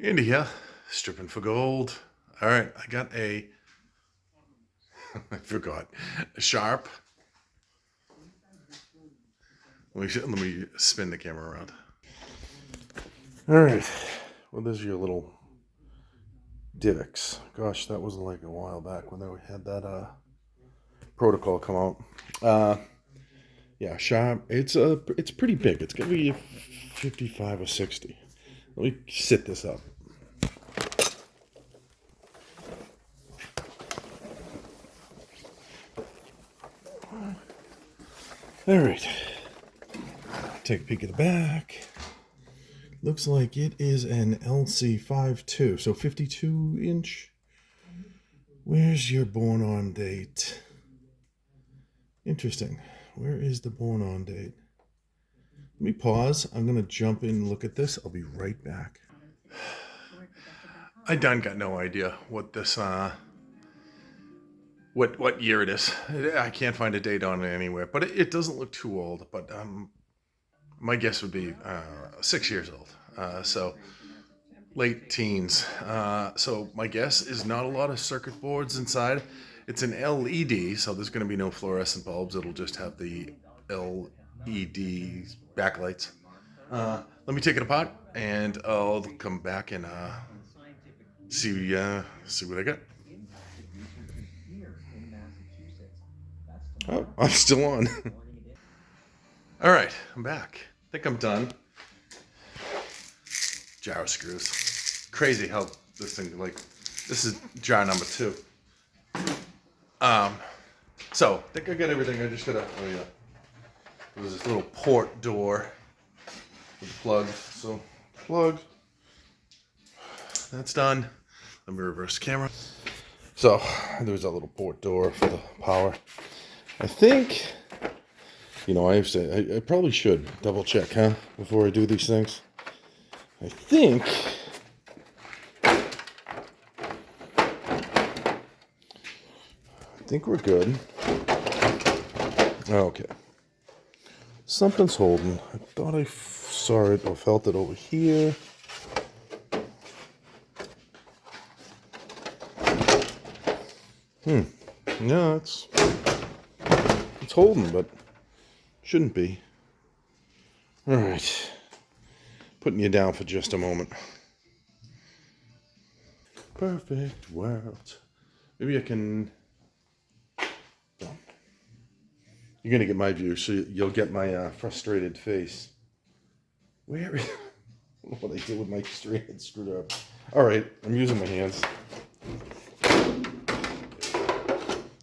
Andy here, stripping for gold. All right, I got a, I forgot, a Sharp. Let me spin the camera around. All right, well, there's your little Divx. Gosh, that was like a while back when they had that protocol come out. Yeah, Sharp. It's pretty big. It's gonna be 55 or 60. Let me sit this up. All right, take a peek at the back. Looks like it is an LC52, so 52 inch. Where's your born on date? Interesting. Where is the born on date? Let me pause. I'm gonna jump in and look at this. I'll be right back. I done got no idea what this what year it is. I can't find a date on it anywhere, but it doesn't look too old. But my guess would be 6 years old. So late teens. So my guess is not a lot of circuit boards inside. It's an LED, so there's going to be no fluorescent bulbs. It'll just have the LED backlights. Let me take it apart, and I'll come back and see what I got. Oh, I'm still on. All right, I'm back. I think I'm done. Jar screws. Crazy how this thing, like, this is jar number 2. So I think I got everything. I just gotta, oh yeah. There's this little port door with a plug. So plug. That's done. Let me reverse the camera. So there's a little port door for the power. I think, you know, I probably should double check, huh, before I do these things. I think we're good. Okay. Something's holding. I thought I saw it or felt it over here. No, it's holding, but shouldn't be. All right. Putting you down for just a moment. Perfect world. Maybe I can... You're going to get my view, so you'll get my frustrated face. Where is... I don't know what I did with my strand screwdriver. All right, I'm using my hands.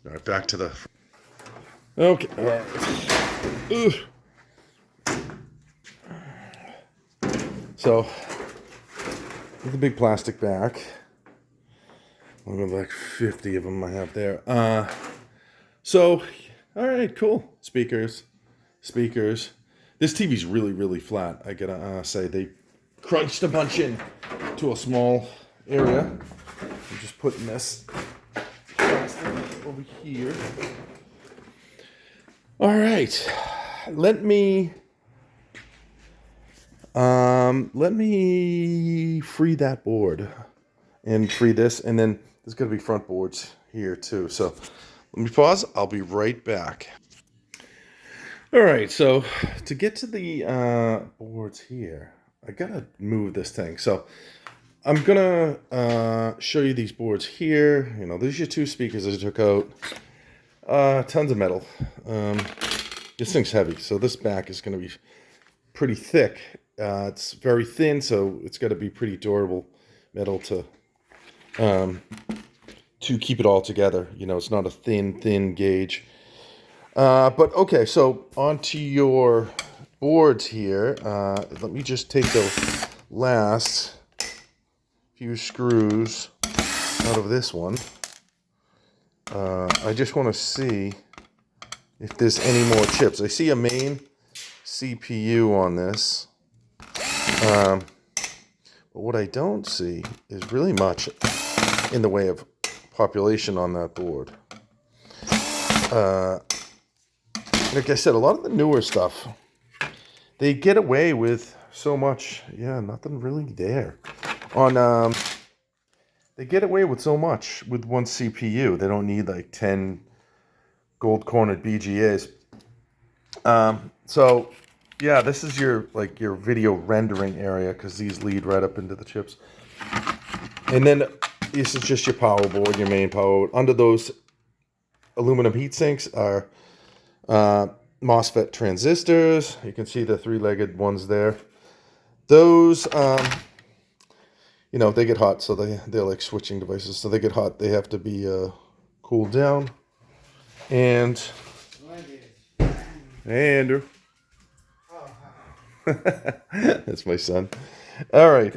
All right, back to the... Okay, all right. Ugh. So, with the big plastic back. I've got like 50 of them I have there. So... All right, cool. Speakers. This TV's really, really flat. I gotta say, they crunched a bunch in to a small area. I'm just putting this over here. All right, let me free that board and free this, and then there's gonna be front boards here too. So. Let me pause. I'll be right back. All right, so to get to the boards here, I gotta move this thing. So I'm gonna show you these boards here. You know, there's your 2 speakers I took out. Tons of metal. This thing's heavy, so this back is gonna be pretty thick. It's very thin, so it's got to be pretty durable metal to keep it all together. You know, it's not a thin gauge. But okay, so onto your boards here. Let me just take the last few screws out of this one. I just want to see if there's any more chips. I see a main CPU on this. But what I don't see is really much in the way of population on that board. Like I said, a lot of the newer stuff, they get away with so much. Yeah, nothing really there. On they get away with so much with one CPU. They don't need like 10 gold cornered BGAs. So yeah, this is your video rendering area because these lead right up into the chips. And then this is just your power board, your main power board. Under those aluminum heat sinks are MOSFET transistors. You can see the three-legged ones there. Those, you know, they get hot, so they're like switching devices. So they get hot, they have to be cooled down. And hey, Andrew. That's my son. All right.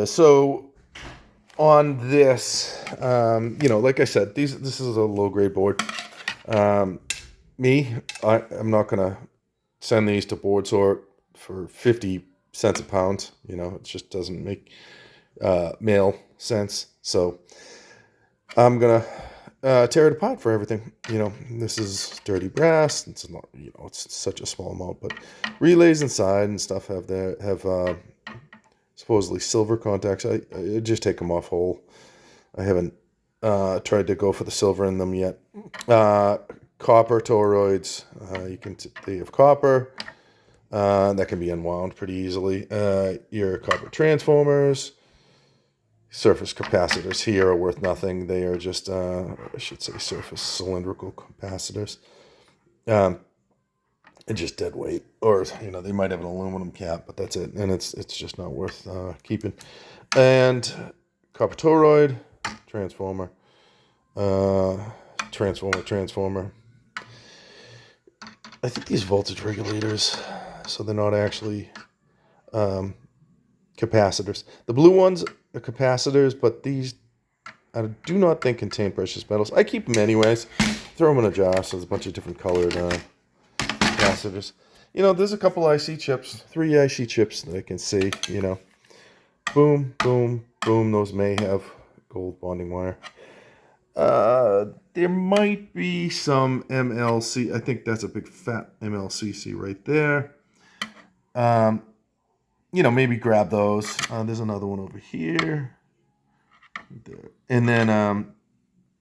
So on this, you know, like I said, this is a low grade board. I'm not gonna send these to board sort for 50 cents a pound. You know, it just doesn't make mail sense. So I'm gonna tear it apart for everything. You know, this is dirty brass. It's not, you know, it's such a small amount, but relays inside and stuff have supposedly silver contacts. I just take them off whole. I haven't tried to go for the silver in them yet. Copper toroids. They have copper. That can be unwound pretty easily. Your copper transformers. Surface capacitors here are worth nothing. They are just, I should say, surface cylindrical capacitors. And just dead weight, or you know, they might have an aluminum cap, but that's it, and it's just not worth keeping. And copper toroid, transformer, transformer. I think these voltage regulators, so they're not actually capacitors. The blue ones are capacitors, but these I do not think contain precious metals. I keep them anyways. Throw them in a jar, so there's a bunch of different colored capacitors. You know, there's a couple IC chips, 3 IC chips that I can see, you know. Boom, boom, boom. Those may have gold bonding wire. There might be some MLC. I think that's a big fat MLCC right there. You know, maybe grab those. There's another one over here. There. And then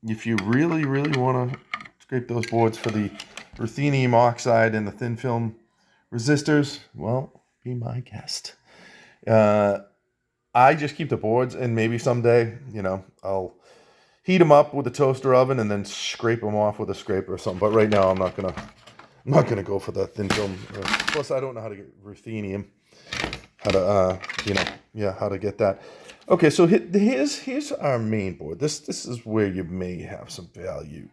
if you really, really want to scrape those boards for the ruthenium oxide and the thin film resistors, well, be my guest. I just keep the boards, and maybe someday, you know, I'll heat them up with a toaster oven and then scrape them off with a scraper or something. But right now, I'm not gonna go for the thin film. Plus, I don't know how to get ruthenium. How to, you know, yeah, how to get that. Okay, so here's our main board. This is where you may have some value.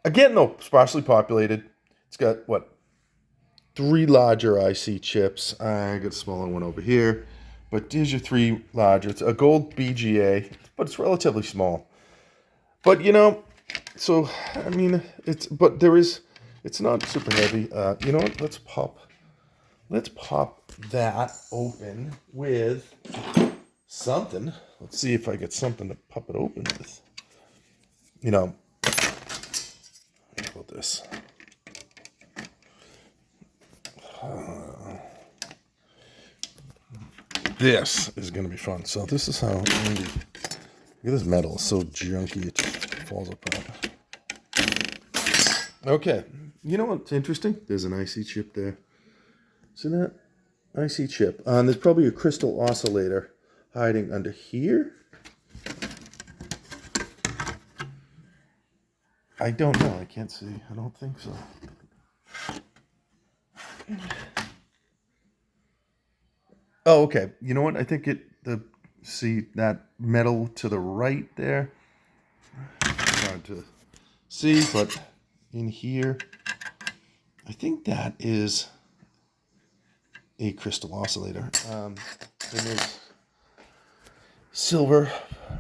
Again, though, sparsely populated. It's got, what, 3 larger IC chips. I got a smaller one over here. But here's your 3 larger. It's a gold BGA, but it's relatively small. But, you know, so, I mean, it's not super heavy. You know what? Let's pop that open with something. Let's see if I get something to pop it open with. You know, how about this? This is going to be fun. So this is how, look at this metal. It's so junky, it just falls apart. Okay, you know what's interesting? There's an IC chip there. See that? IC chip. There's probably a crystal oscillator hiding under here. I don't know. I can't see. I don't think so. Oh, okay. You know what? I think see that metal to the right there? Hard to see, but in here, I think that is a crystal oscillator. And there's silver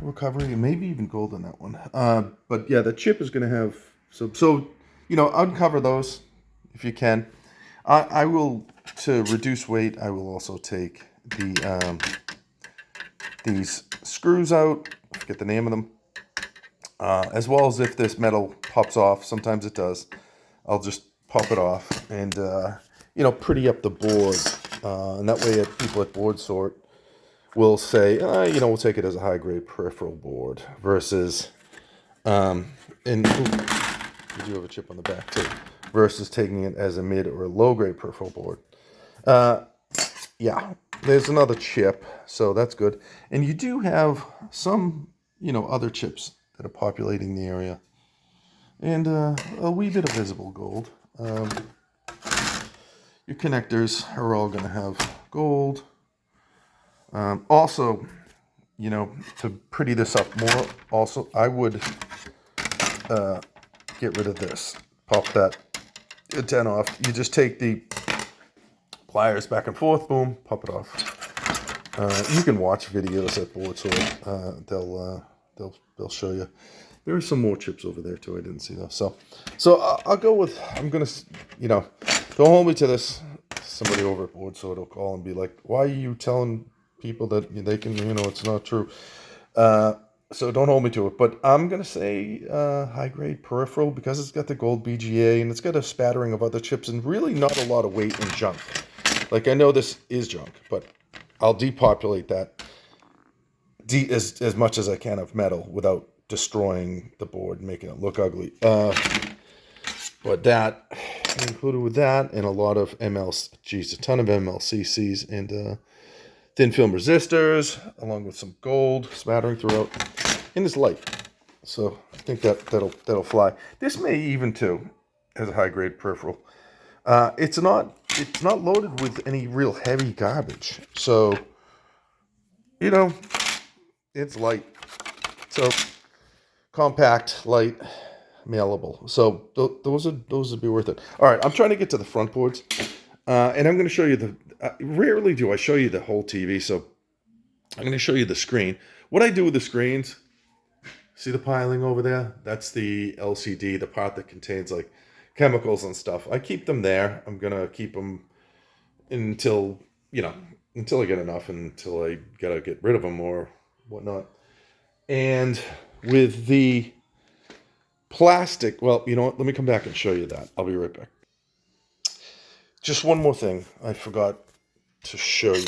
recovery, and maybe even gold in that one. But yeah, the chip is going to have so you know, uncover those if you can. I will, to reduce weight, I will also take these screws out. I forget the name of them. As well as if this metal pops off, sometimes it does. I'll just pop it off and you know, pretty up the board And that way people at Board Sort will say, we'll take it as a high-grade peripheral board versus, and you do have a chip on the back too, versus taking it as a mid or a low-grade peripheral board. Yeah, there's another chip, so that's good. And you do have some, other chips that are populating the area. And a wee bit of visible gold. Your connectors are all going to have gold. Also, to pretty this up more, also, I would get rid of this. Pop that antenna off. You just take the pliers back and forth, boom, pop it off. You can watch videos at Board Sort. They'll show you. There are some more chips over there too. I didn't see those. So I'll go with. I'm gonna, don't hold me to this. Somebody over at Board Sort will call and be like, "Why are you telling people that they can? It's not true." So don't hold me to it. But I'm gonna say high grade peripheral because it's got the gold BGA and it's got a spattering of other chips and really not a lot of weight and junk. Like I know this is junk, but I'll depopulate that as much as I can of metal without destroying the board and making it look ugly. But that included with that and a lot of a ton of MLCCs and thin film resistors, along with some gold spattering throughout. And it's light, so I think that'll fly. This may even too, as a high grade peripheral. It's not loaded with any real heavy garbage, so it's light. So compact, light, mailable. So those would be worth it. All right, I'm trying to get to the front boards, and I'm going to show you rarely do I show you the whole TV, so I'm going to show you the screen. What I do with the screens, see the piling over there? That's the LCD, the part that contains like chemicals and stuff. I keep them there. I'm going to keep them until I get enough, until I gotta get rid of them or whatnot. And with the plastic, well, you know what? Let me come back and show you that. I'll be right back. Just one more thing I forgot to show you.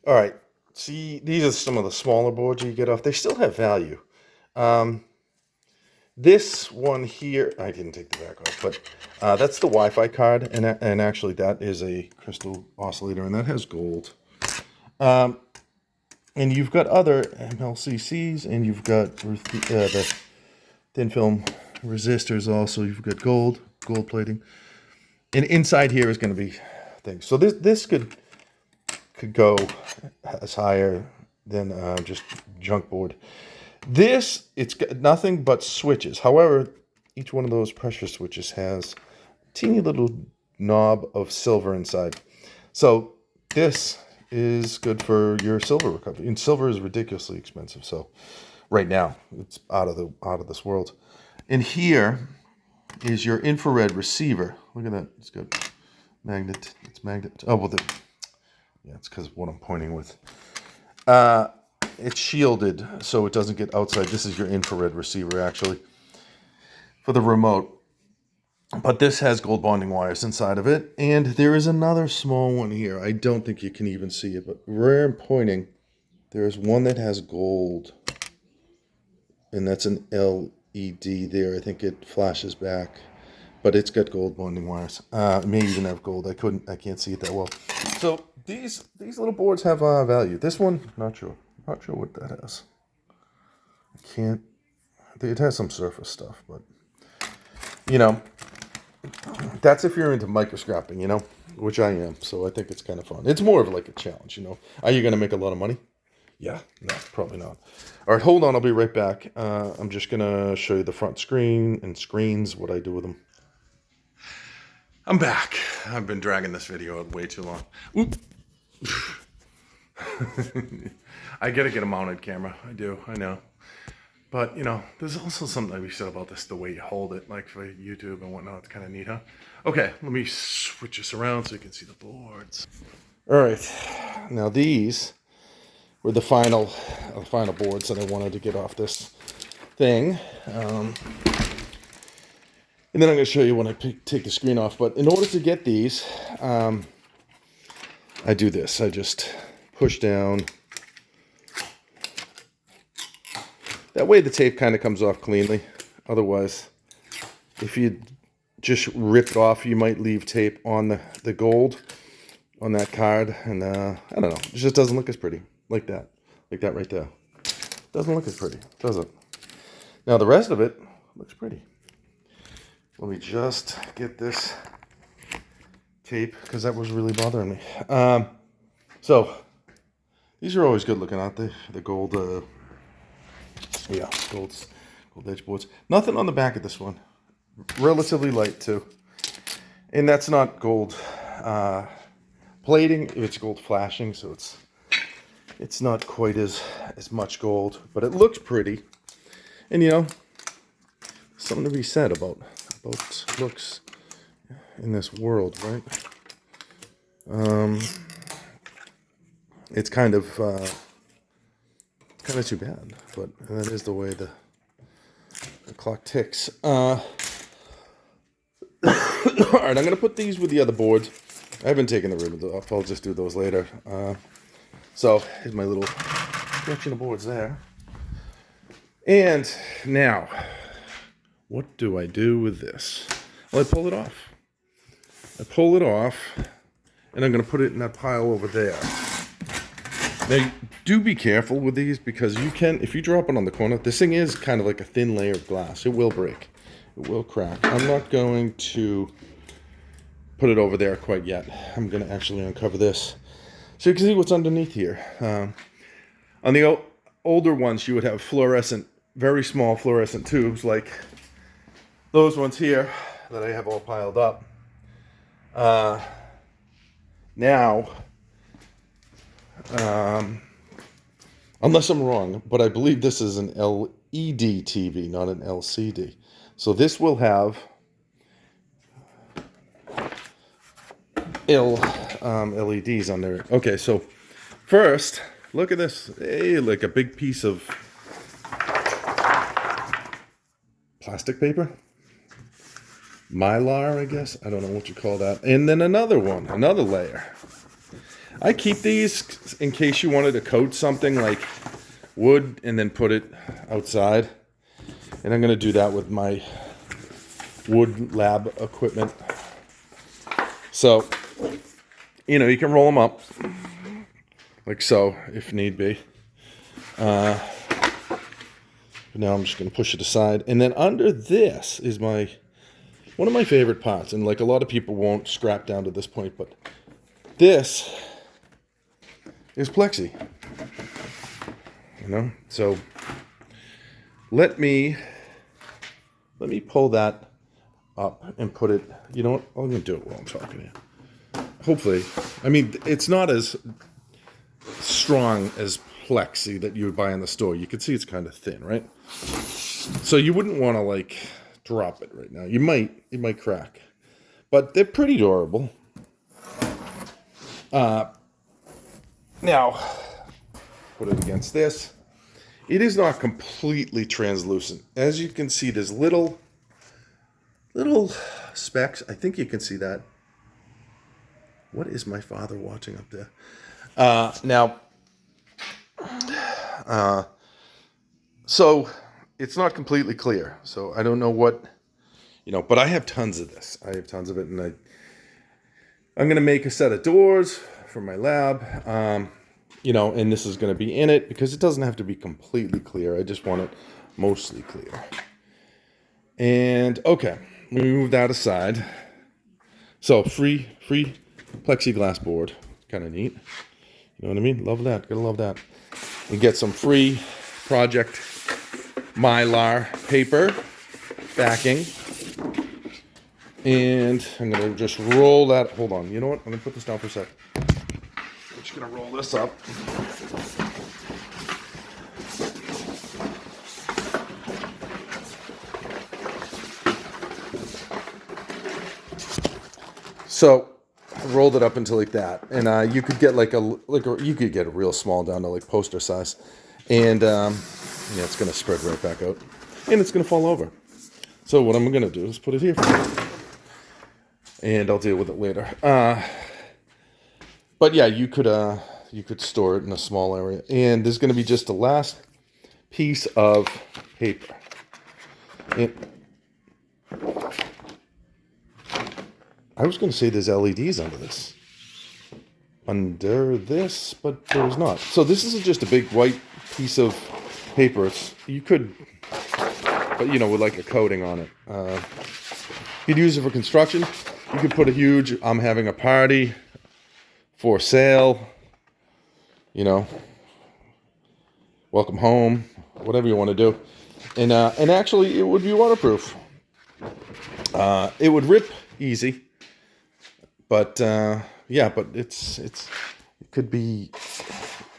All right. See, these are some of the smaller boards you get off. They still have value. This one here, I didn't take the back off, but that's the Wi-Fi card, and actually that is a crystal oscillator, and that has gold. And you've got other MLCCs, and you've got the thin film resistors also. You've got gold plating. And inside here is going to be things. So this could go as higher than just junk board. It's got nothing but switches. However, each one of those pressure switches has a teeny little knob of silver inside. So this is good for your silver recovery. And silver is ridiculously expensive. So right now it's out of this world. And here is your infrared receiver. Look at that. It's got magnet. It's magnet. Oh, well, it's because of what I'm pointing with. It's shielded so it doesn't get outside. This is your infrared receiver, actually, for the remote. But this has gold bonding wires inside of it. And there is another small one here. I don't think you can even see it, but where I'm pointing, there's one that has gold. And that's an LED there. I think it flashes back. But it's got gold bonding wires. It may even have gold. I can't see it that well. So these little boards have value. This one, not sure. Not sure what that has. It has some surface stuff, but that's if you're into microscrapping, which I am. So I think it's kind of fun. It's more of like a challenge, Are you going to make a lot of money? Yeah, no, probably not. All right, hold on. I'll be right back. I'm just going to show you the front screen and screens, what I do with them. I'm back. I've been dragging this video out way too long. Oop. I gotta get a mounted camera. I do, I know. But, there's also something to be said about this, the way you hold it, like for YouTube and whatnot. It's kind of neat, huh? Okay, let me switch this around so you can see the boards. All right, now these were the final boards that I wanted to get off this thing. And then I'm going to show you when I take the screen off. But in order to get these, I do this. I just push down. That way the tape kind of comes off cleanly. Otherwise, if you just rip it off, you might leave tape on the gold on that card. And I don't know. It just doesn't look as pretty. Like that. Like that right there. Doesn't look as pretty, does it? Now the rest of it looks pretty. Let me just get this tape because that was really bothering me. So these are always good looking, aren't they? The gold, gold edge boards. Nothing on the back of this one. Relatively light too, and that's not gold plating. It's gold flashing, so it's not quite as much gold, but it looks pretty. And you know, something to be said about looks in this world, right? It's kind of too bad, but that is the way the clock ticks. All right, I'm gonna put these with the other boards. I haven't taken the ribbons off. I'll just do those later. So here's my little collection of boards there. And now, what do I do with this? Well, I pull it off. And I'm going to put it in that pile over there. Now, do be careful with these because you can, if you drop it on the corner, this thing is kind of like a thin layer of glass. It will break. It will crack. I'm not going to put it over there quite yet. I'm going to actually uncover this so you can see what's underneath here. On the older ones, you would have fluorescent, very small fluorescent tubes like those ones here that I have all piled up. Now, unless I'm wrong, but I believe this is an LED TV, not an LCD. So this will have LEDs on there. Okay, so first, look at this. Hey, like a big piece of plastic paper. Mylar, I guess. I don't know what you call that. And then another one, another layer. I keep these in case you wanted to coat something like wood and then put it outside. And I'm going to do that with my wood lab equipment. So, you know, you can roll them up like so if need be. But now I'm just going to push it aside. And then under this is one of my favorite parts. And like a lot of people won't scrap down to this point, but this is plexi. You know? So let me pull that up and put it, you know what? I'm going to do it while I'm talking to you. Hopefully. I mean, it's not as strong as plexi that you would buy in the store. You can see it's kind of thin, right? So you wouldn't want to like drop it right now. You might, it might crack, but they're pretty durable. Now, put it against this. It is not completely translucent. As you can see, there's little specks. I think you can see that. What is my father watching up there? So it's not completely clear. So I don't know what, you know, but I have tons of this. I have tons of it, and I'm going to make a set of doors for my lab. You know, and this is going to be in it because it doesn't have to be completely clear. I just want it mostly clear. And okay, let me move that aside. So free plexiglass board, kind of neat. You know what I mean? Love that. Gotta love that. And get some free project Mylar paper backing. And I'm gonna just roll that. Hold on. You know what? I'm gonna put this down for a sec. I'm just gonna roll this up. So I rolled it up into like that, and you could get you could get a real small down to like poster size, and yeah, it's gonna spread right back out, and it's gonna fall over. So what I'm gonna do is put it here, and I'll deal with it later. But yeah, you could store it in a small area. And there's going to be just the last piece of paper. And I was going to say there's LEDs under this. But there's not. So this is just a big white piece of paper. You could, but with like a coating on it. You'd use it for construction. You could put a huge, I'm having a party for sale, welcome home, whatever you want to do. And actually it would be waterproof. It would rip easy. But yeah, but it could be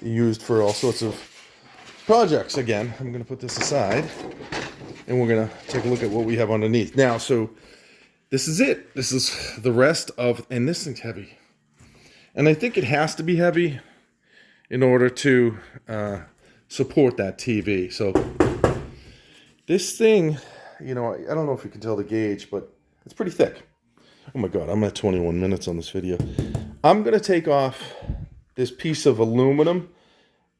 used for all sorts of projects. Again, I'm going to put this aside, and we're going to take a look at what we have underneath. Now, so this is it. This is the rest of, and this thing's heavy. And I think it has to be heavy in order to support that TV. So this thing, I don't know if you can tell the gauge, but it's pretty thick. Oh my God, I'm at 21 minutes on this video. I'm going to take off this piece of aluminum,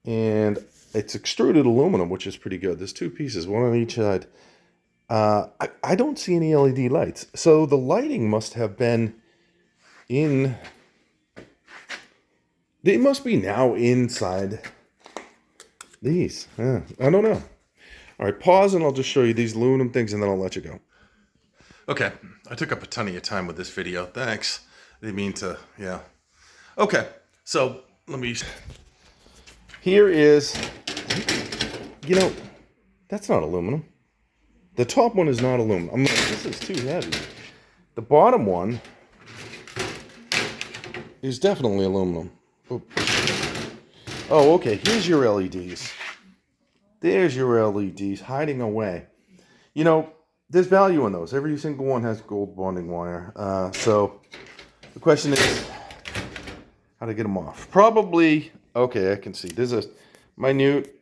and it's extruded aluminum, which is pretty good. There's two pieces, one on each side. I don't see any LED lights. So the lighting must have been in... It must be now inside these. I don't know. All right, pause, and I'll just show you these aluminum things, and then I'll let you go. Okay, I took up a ton of your time with this video. Thanks. I didn't mean to, yeah. Okay, so let me... Here is, that's not aluminum. The top one is not aluminum. I'm like, this is too heavy. The bottom one is definitely aluminum. Oh, okay, here's your LEDs. There's your LEDs hiding away. There's value in those. Every single one has gold bonding wire. So the question is how to get them off. Probably, okay, I can see. There's a minute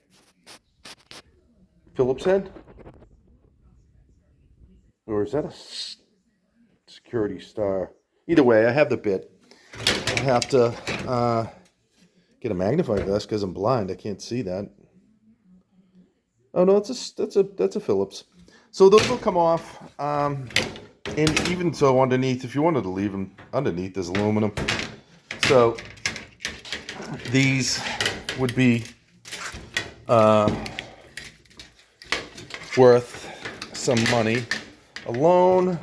Phillips head. Or is that a security star? Either way, I have the bit. I have to get a magnifying glass because I'm blind. I can't see that. Oh no, that's a Phillips. So those will come off. And even so, underneath, if you wanted to leave them underneath, there's aluminum. So these would be worth some money alone.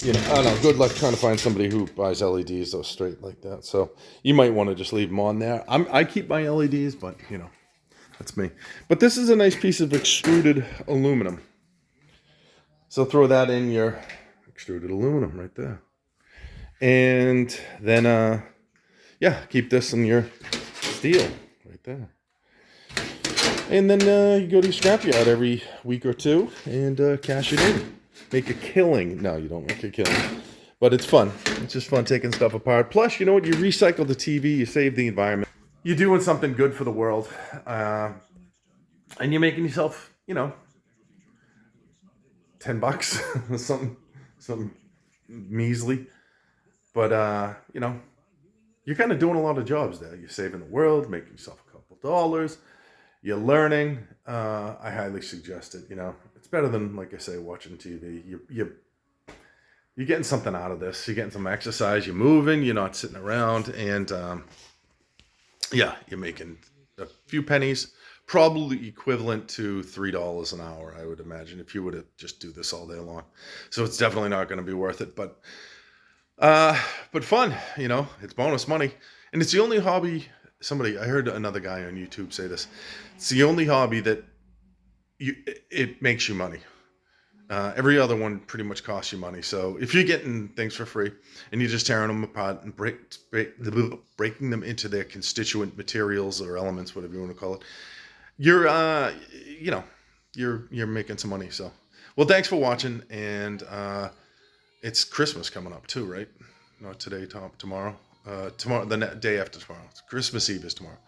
I don't know. Good luck trying to find somebody who buys LEDs though straight like that. So you might want to just leave them on there. I keep my LEDs, but that's me. But this is a nice piece of extruded aluminum. So throw that in your extruded aluminum right there. And then, yeah, keep this in your steel right there. And then you go to your scrapyard every week or two and cash it in. Make a killing. No, you don't make a killing. But it's fun. It's just fun taking stuff apart. Plus, you know what? You recycle the TV. You save the environment. You're doing something good for the world. And you're making yourself, $10, something measly, but you're kind of doing a lot of jobs there. You're saving the world, making yourself a couple dollars. You're learning. I highly suggest it. It's better than, like I say, watching TV. You're getting something out of this. You're getting some exercise. You're moving. You're not sitting around, and yeah, you're making a few pennies. Probably equivalent to $3 an hour, I would imagine, if you were to just do this all day long. So it's definitely not going to be worth it, but fun, it's bonus money. And it's the only hobby, I heard another guy on YouTube say this, it's the only hobby that it makes you money. Every other one pretty much costs you money. So if you're getting things for free and you're just tearing them apart and breaking them into their constituent materials or elements, whatever you want to call it, you're you're making some money. So, well, thanks for watching. And it's Christmas coming up too, right? Not today, tomorrow. Tomorrow, the day after tomorrow. Christmas Eve is tomorrow.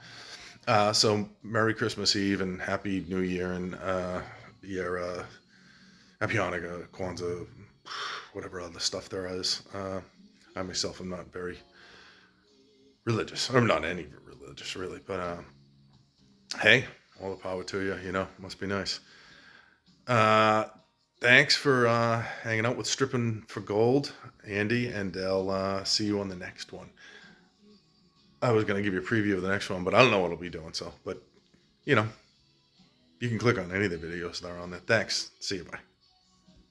So Merry Christmas Eve and Happy New Year and Happy Hanukkah, Kwanzaa, whatever other stuff there is. I myself am not very religious. I'm not any religious, really, but hey, all the power to you. You know, must be nice. Uh, Thanks for hanging out with Stripping for Gold, Andy, and I'll see you on the next one. I was going to give you a preview of the next one, but I don't know what I'll be doing. So, but you know, you can click on any of the videos that are on there. Thanks. See you. Bye.